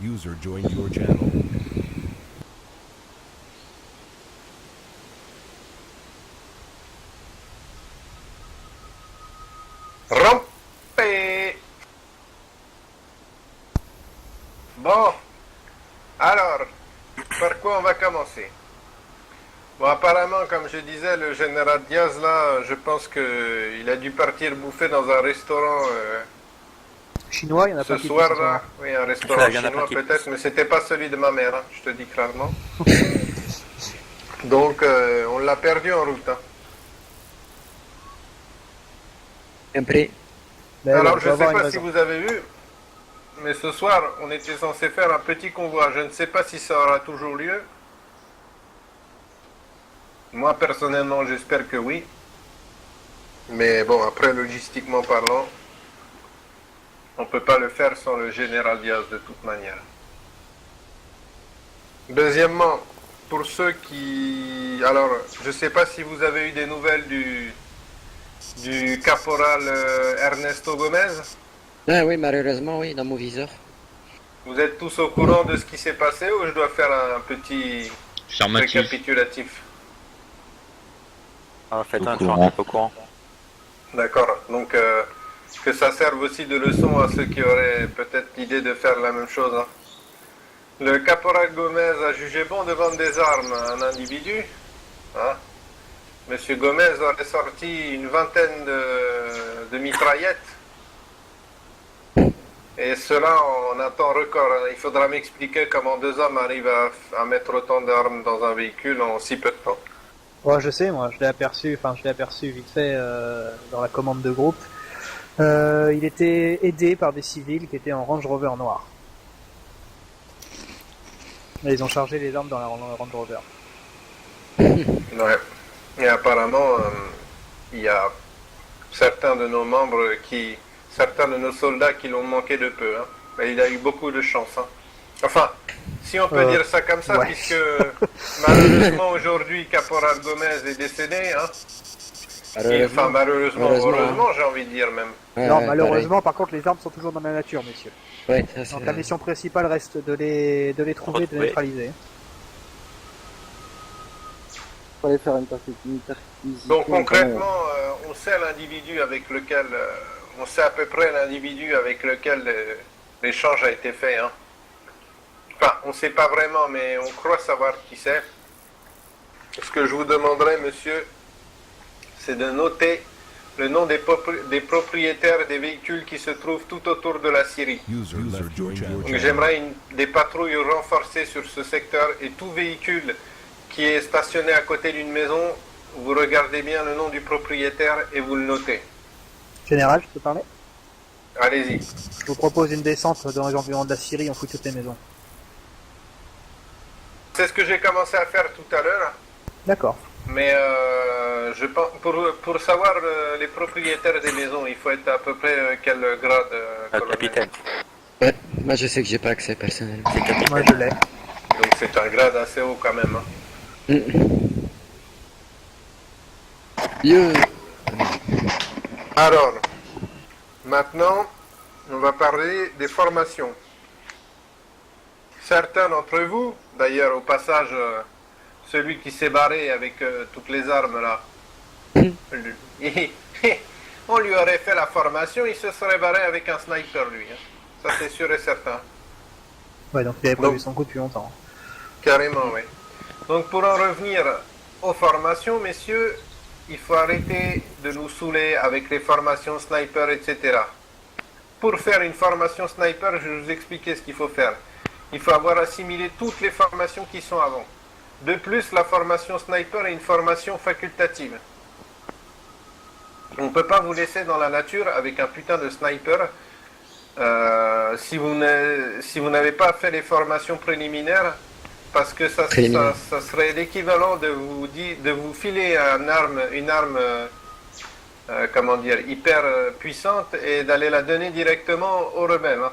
User joined your channel. Rompez. Bon, alors, par quoi on va commencer? Bon, apparemment, comme je disais, le général Diaz, là, je pense qu'il a dû partir bouffer dans un restaurant Chinois, il y en a ce pas qui soir, ce soir. là. Oui, un restaurant Il y en a chinois pas qui peut-être, mais c'était pas celui de ma mère, hein, je te dis clairement. Donc, on l'a perdu en route. Hein. Après, Mais Alors, bon, je on ne doit sais avoir pas une si raison. vous avez vu, mais ce soir, on était censé faire un petit convoi. Je ne sais pas si ça aura toujours lieu. Moi, personnellement, j'espère que oui. Mais bon, après, logistiquement parlant, on ne peut pas le faire sans le général Diaz de toute manière. Deuxièmement, pour ceux qui... Alors, je ne sais pas si vous avez eu des nouvelles du caporal Ernesto Gomez. ah oui, malheureusement, oui, dans mon viseur. Vous êtes tous au courant de ce qui s'est passé ou je dois faire un petit récapitulatif? Faites un tour un peu courant. D'accord. Donc, que ça serve aussi de leçon à ceux qui auraient peut-être l'idée de faire la même chose. Hein. Le caporal Gomez a jugé bon de vendre des armes à un individu. Hein. Monsieur Gomez aurait sorti une vingtaine de mitraillettes. Et cela en un temps record. Hein. Il faudra m'expliquer comment deux hommes arrivent à mettre autant d'armes dans un véhicule en si peu de temps. Ouais, je sais, moi, je l'ai aperçu vite fait dans la commande de groupe. Il était aidé par des civils qui étaient en Range Rover noir. Et ils ont chargé les armes dans la Range Rover. Ouais. Et apparemment, il y a certains de nos membres certains de nos soldats qui l'ont manqué de peu. Hein. Mais il a eu beaucoup de chance. Hein. Enfin, si on peut dire ça comme ça, ouais. puisque malheureusement aujourd'hui, Caporal Gomez est décédé. Hein. Enfin, malheureusement, heureusement, j'ai envie de dire même. Non, malheureusement, par contre, les armes sont toujours dans la nature, messieurs. Ouais, ça, donc la mission principale reste de les trouver, de les neutraliser. Fallait faire une perquisition. Donc concrètement, on sait l'individu avec lequel, on sait à peu près l'individu avec lequel l'échange a été fait. Hein. Enfin, on ne sait pas vraiment, mais on croit savoir qui c'est. Ce que je vous demanderai, monsieur, c'est de noter le nom des propriétaires des véhicules qui se trouvent tout autour de la Syrie. Donc j'aimerais des patrouilles renforcées sur ce secteur et tout véhicule qui est stationné à côté d'une maison, vous regardez bien le nom du propriétaire et vous le notez. Général, je peux parler? Allez-y. Je vous propose une descente dans les environs de la Syrie, on fout toutes les maisons. C'est ce que j'ai commencé à faire tout à l'heure. D'accord. Mais je pense, pour savoir les propriétaires des maisons, il faut être à peu près quel grade capitaine. Ouais, moi je sais que j'ai pas accès personnellement. Moi je l'ai. Donc c'est un grade assez haut quand même. Hein. Alors, maintenant, on va parler des formations. Certains d'entre vous, d'ailleurs au passage, celui qui s'est barré avec toutes les armes là, on lui aurait fait la formation, il se serait barré avec un sniper lui. Hein. Ça c'est sûr et certain. Ouais, donc il avait prévu son coup depuis longtemps. Carrément, oui. Donc pour en revenir aux formations, messieurs, il faut arrêter de nous saouler avec les formations sniper, etc. Pour faire une formation sniper, je vais vous expliquer ce qu'il faut faire. Il faut avoir assimilé toutes les formations qui sont avant. De plus, la formation sniper est une formation facultative. On ne peut pas vous laisser dans la nature avec un putain de sniper si vous n'avez pas fait les formations préliminaires, parce que ça serait l'équivalent de vous filer une arme comment dire, hyper puissante et d'aller la donner directement aux rebelles. Hein.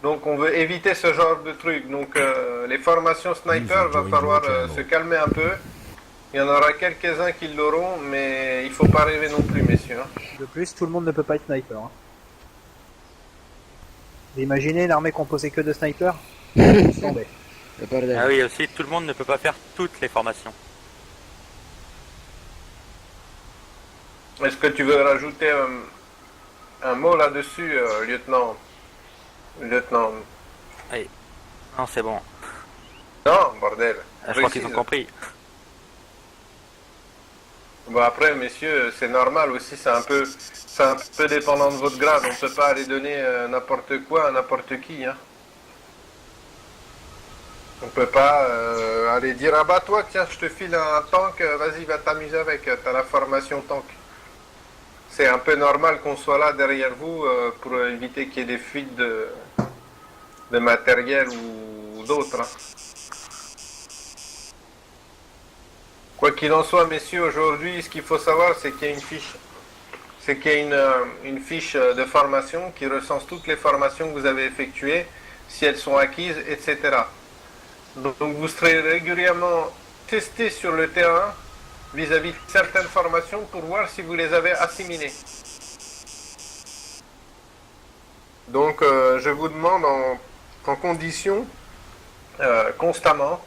Donc on veut éviter ce genre de truc. Donc les formations sniper, va falloir se calmer un peu. Il y en aura quelques-uns qui l'auront, mais il faut pas rêver non plus, messieurs. Hein. De plus, tout le monde ne peut pas être sniper. Hein. Vous imaginez l'armée composée que de snipers? Tombé. Le bordel. Ah oui, aussi, tout le monde ne peut pas faire toutes les formations. Est-ce que tu veux rajouter un mot là-dessus, lieutenant? Lieutenant. Non, c'est bon. Non, bordel. Ah, je crois qu'ils ont Précise. compris. Bon après, messieurs, c'est normal aussi, c'est un peu dépendant de votre grade. On ne peut pas aller donner n'importe quoi à n'importe qui. Hein. On peut pas aller dire ah bah toi tiens je te file un tank, vas-y va t'amuser avec, t'as la formation tank. C'est un peu normal qu'on soit là derrière vous pour éviter qu'il y ait des fuites de matériel ou d'autres. Hein. Quoi qu'il en soit, messieurs, aujourd'hui, ce qu'il faut savoir, c'est qu'il y a une fiche. C'est qu'il y a une fiche de formation qui recense toutes les formations que vous avez effectuées, si elles sont acquises, etc. Donc vous serez régulièrement testé sur le terrain vis-à-vis de certaines formations pour voir si vous les avez assimilées. Donc je vous demande en condition constamment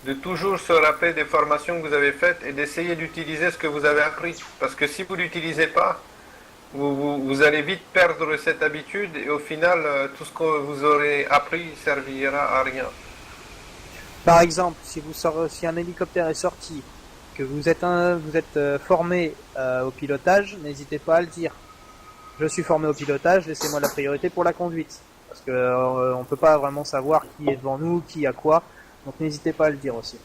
de toujours se rappeler des formations que vous avez faites et d'essayer d'utiliser ce que vous avez appris. Parce que si vous ne l'utilisez pas, vous allez vite perdre cette habitude et au final, tout ce que vous aurez appris ne servira à rien. Par exemple, si un hélicoptère est sorti, que vous êtes formé au pilotage, n'hésitez pas à le dire. Je suis formé au pilotage, laissez-moi la priorité pour la conduite. Parce que on peut pas vraiment savoir qui est devant nous, qui a quoi. Donc n'hésitez pas à le dire aussi.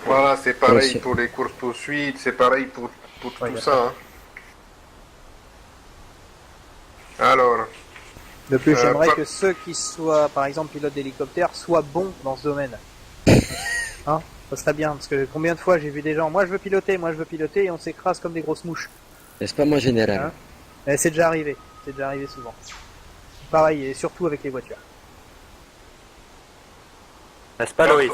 Voilà, c'est pareil Merci. pour les courses-poursuites, c'est pareil pour Ouais, tout ça. Hein. Alors, De plus, j'aimerais pas- que ceux qui soient, par exemple, pilotes d'hélicoptère, soient bons dans ce domaine. Hein? Ça serait bien, parce que combien de fois j'ai vu des gens, moi je veux piloter, et on s'écrase comme des grosses mouches. N'est-ce pas, mon général? Hein? Et c'est déjà arrivé souvent. Pareil, et surtout avec les voitures. N'est-ce pas, Loïs?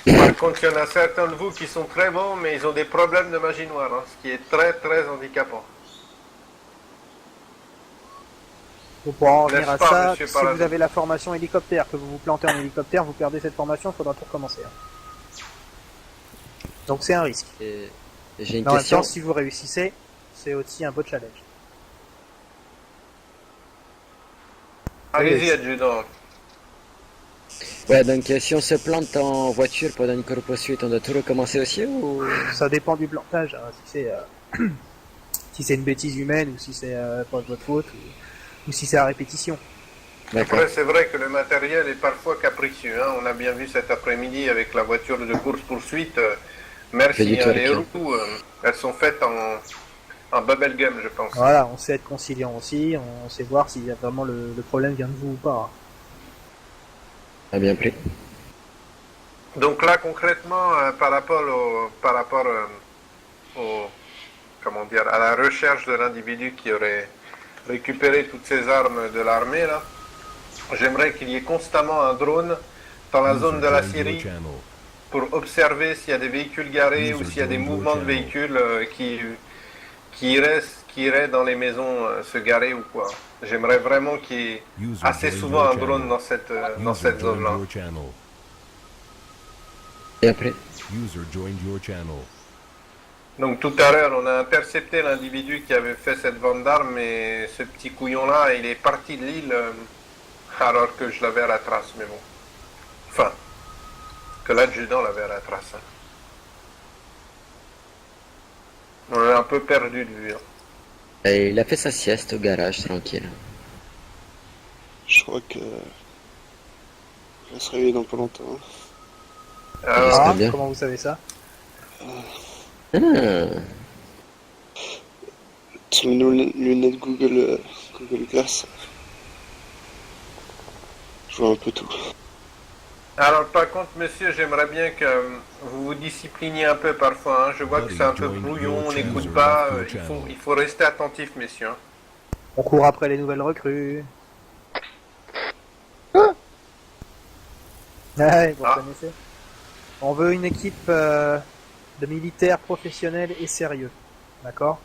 par contre, il y en a certains de vous qui sont très bons, mais ils ont des problèmes de magie noire, hein, ce qui est très très handicapant. Donc pour en revenir N'est-ce à pas, ça, monsieur si Paladin vous avez la formation hélicoptère, que vous vous plantez en hélicoptère, vous perdez cette formation, il faudra tout recommencer. Hein. Donc c'est un risque. Et j'ai une Mais en même question. temps, si vous réussissez, c'est aussi un beau challenge. Allez-y, Oui. adjudant. Ouais, donc si on se plante en voiture pendant une course-poursuite, on doit tout recommencer aussi ou... Ça dépend du plantage, hein, si c'est une bêtise humaine, ou si c'est pas de votre faute, ou si c'est à répétition. D'accord. Après, c'est vrai que le matériel est parfois capricieux. Hein. On a bien vu cet après-midi avec la voiture de course-poursuite. Fait Merci, du hein, twerk, les hein. roues, elles sont faites en bubblegum, je pense. Voilà, on sait être conciliant aussi, on sait voir si vraiment le problème vient de vous ou pas. Ah, bien pris. Donc là, concrètement, par rapport comment dire, à la recherche de l'individu qui aurait récupéré toutes ces armes de l'armée, là, j'aimerais qu'il y ait constamment un drone dans la zone de la Syrie pour observer s'il y a des véhicules garés ou s'il y a des mouvements de véhicules qui iraient dans les maisons se garer ou quoi. J'aimerais vraiment qu'il y ait assez souvent un drone dans cette zone-là. Bien pris. Donc tout à l'heure, on a intercepté l'individu qui avait fait cette vente d'armes, et ce petit couillon-là, il est parti de l'île alors que je l'avais à la trace, mais bon. Enfin, que l'adjudant l'avait à la trace. Hein. On l'a un peu perdu de vue. Hein. Et il a fait sa sieste au garage, tranquille. Je crois que. Il va se réveiller dans pas longtemps. Alors, Ah, Ah, bien. comment vous savez ça? Ah, Sur les lunettes Google Glass. Je vois un peu tout. alors, par contre, monsieur, j'aimerais bien que vous vous discipliniez un peu parfois. Hein. Je vois que c'est un peu brouillon, on n'écoute pas. Il faut rester attentif, messieurs. Hein. On court après les nouvelles recrues. Ouais, vous Ah. reconnaissez. On veut une équipe de militaires professionnels et sérieux. D'accord?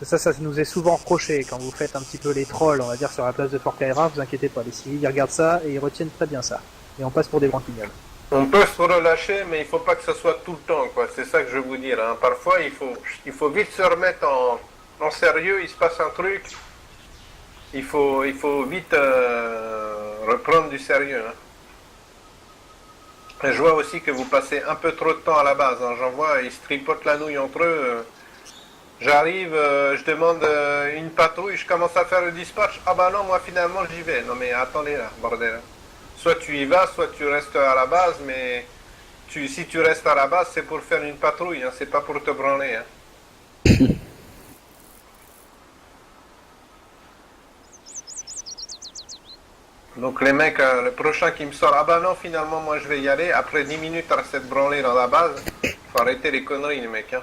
Ça nous est souvent reproché quand vous faites un petit peu les trolls, on va dire, sur la place de Fort Caïra, vous inquiétez pas, les civils ils regardent ça et ils retiennent très bien ça. Et on passe pour des branquignoles. On peut se relâcher, mais il faut pas que ce soit tout le temps, quoi. C'est ça que je veux vous dire. Hein. Parfois, il faut vite se remettre en sérieux. Il se passe un truc. Il faut vite reprendre du sérieux. Hein. Et je vois aussi que vous passez un peu trop de temps à la base. Hein. J'en vois, ils se tripotent la nouille entre eux. J'arrive, je demande une patrouille, je commence à faire le dispatch. Ah bah non, moi finalement j'y vais. Non mais attendez là, bordel. Soit tu y vas, soit tu restes à la base, mais si tu restes à la base, c'est pour faire une patrouille, hein, c'est pas pour te branler. Hein. Donc les mecs, le prochain qui me sort, ah bah non, finalement moi je vais y aller, après 10 minutes à rester branlé dans la base, faut arrêter les conneries les mecs. Hein.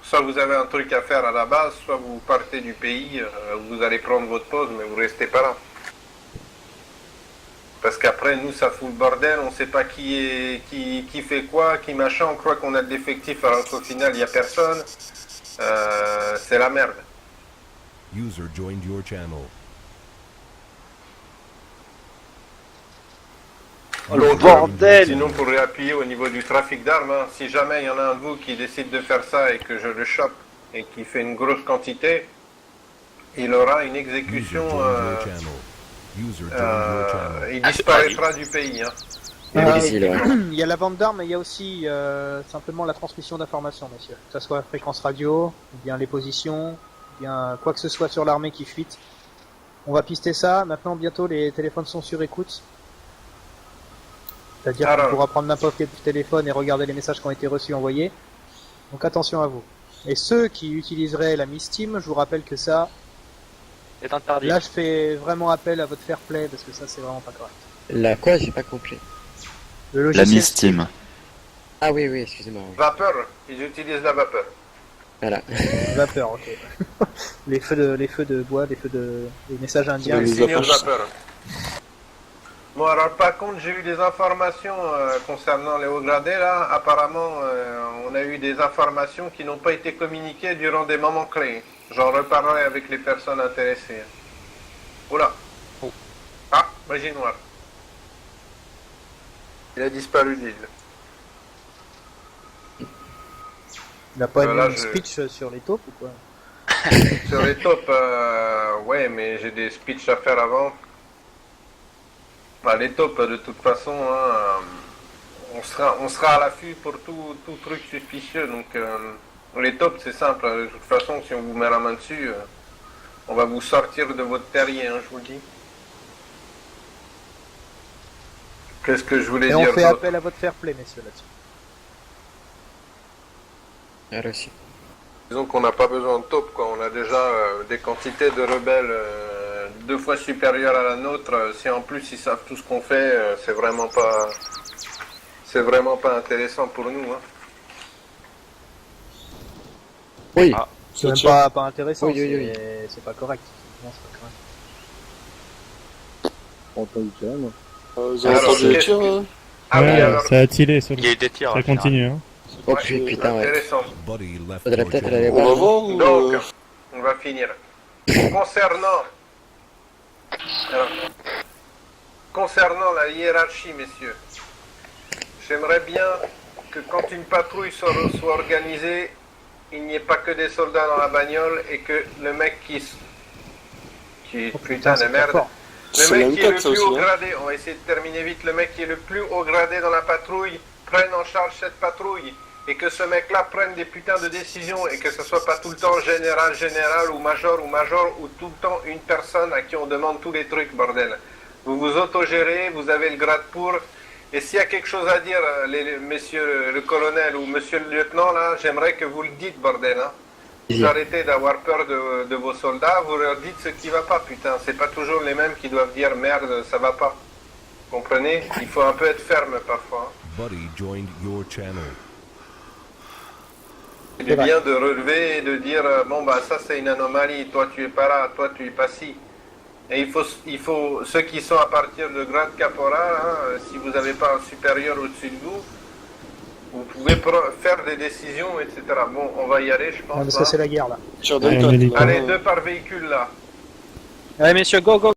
Soit vous avez un truc à faire à la base, soit vous partez du pays, vous allez prendre votre pause, mais vous restez pas là. Parce qu'après, nous, ça fout le bordel, on sait pas qui fait quoi, qui machin, on croit qu'on a de l'effectif, alors qu'au final, il n'y a personne. C'est la merde. User joined your channel. Le bordel! Sinon, pour réappuyer au niveau du trafic d'armes, hein, si jamais il y en a un de vous qui décide de faire ça et que je le chope et qui fait une grosse quantité, il aura une exécution... il disparaîtra du pays. Hein. Il y a la vente d'armes, mais il y a aussi simplement la transmission d'informations, messieurs. Que ce soit fréquence radio, ou bien les positions, ou bien quoi que ce soit sur l'armée qui fuite. On va pister ça. Maintenant, bientôt, les téléphones sont sur écoute. C'est-à-dire qu'on pourra prendre n'importe quel téléphone et regarder les messages qui ont été reçus envoyés. Donc attention à vous. Et ceux qui utiliseraient la Mistim, je vous rappelle que ça... C'est interdit. Là, je fais vraiment appel à votre fair play, parce que ça, c'est vraiment pas correct. La quoi? J'ai pas compris. Le La logiciel Mistim. Ah oui, oui, excusez-moi. Oui. Vapeur, ils utilisent la vapeur. Voilà. Vapeur, ok. les feux de bois, les messages indiens. Les Signer apaches. vapeur. Bon, alors par contre, j'ai eu des informations concernant les hauts gradés, là. Apparemment, on a eu des informations qui n'ont pas été communiquées durant des moments clés. J'en reparlerai avec les personnes intéressées. Oula. Oh. Ah, magie noire. Il a disparu de l'île. Il n'a pas Là, une speech sur les taupes ou quoi? Sur les tops, ouais, mais j'ai des speeches à faire avant. Bah, les tops, de toute façon, hein, on sera à l'affût pour tout truc suspicieux. Donc, les tops, c'est simple. De toute façon, si on vous met la main dessus, on va vous sortir de votre terrier, hein, je vous le dis. Qu'est-ce que je voulais Et dire on fait d'autre? appel à votre fair play, messieurs, là-dessus. Ah, reçu. Disons qu'on n'a pas besoin de top, quoi. On a déjà des quantités de rebelles 2 fois supérieures à la nôtre. Si en plus ils savent tout ce qu'on fait, c'est vraiment pas intéressant pour nous. Hein. Oui. Ah. C'est même tient. pas intéressant, Oui, oui, oui. c'est pas correct. Non, c'est pas correct. Vous avez Alors, entendu les qu'est-ce tirs que- hein Ah oui, alors, ça a tiré, ça, Il y a eu des tirs. ça en général. continue. Hein. Oh ouais, putain, ouais. intéressant. Buddy left Faudrait your peut-être channel. aller On va voir. voir ou... Donc, on va finir. Concernant la hiérarchie, messieurs, j'aimerais bien que quand une patrouille soit organisée, il n'y ait pas que des soldats dans la bagnole et que le mec qui Oh, putain de c'est merde, fort. le C'est la mec qui est le M4 ça plus aussi, haut hein. gradé, on va essayer de terminer vite, le mec qui est le plus haut gradé dans la patrouille prenne en charge cette patrouille et que ce mec-là prenne des putains de décisions et que ce soit pas tout le temps général ou major ou tout le temps une personne à qui on demande tous les trucs, bordel. Vous vous autogérez, vous avez le grade pour, et s'il y a quelque chose à dire, messieurs le colonel ou monsieur le lieutenant, là, j'aimerais que vous le dites, bordel, hein. Vous arrêtez d'avoir peur de vos soldats, vous leur dites ce qui va pas, putain. C'est pas toujours les mêmes qui doivent dire merde, ça va pas. Comprenez? Il faut un peu être ferme parfois. Buddy joined your channel. Il est bien de relever et de dire bon bah ça c'est une anomalie, toi tu es pas là, toi tu es pas ci. Et il faut ceux qui sont à partir de grade caporal, hein, si vous n'avez pas un supérieur au-dessus de vous, Vous pouvez faire des décisions, etc. Bon, on va y aller, je Non, pense. parce Pas. que c'est la guerre là. Tire Ouais, d'un on est code, Allez, là. 2 par véhicule là. Allez messieurs, go go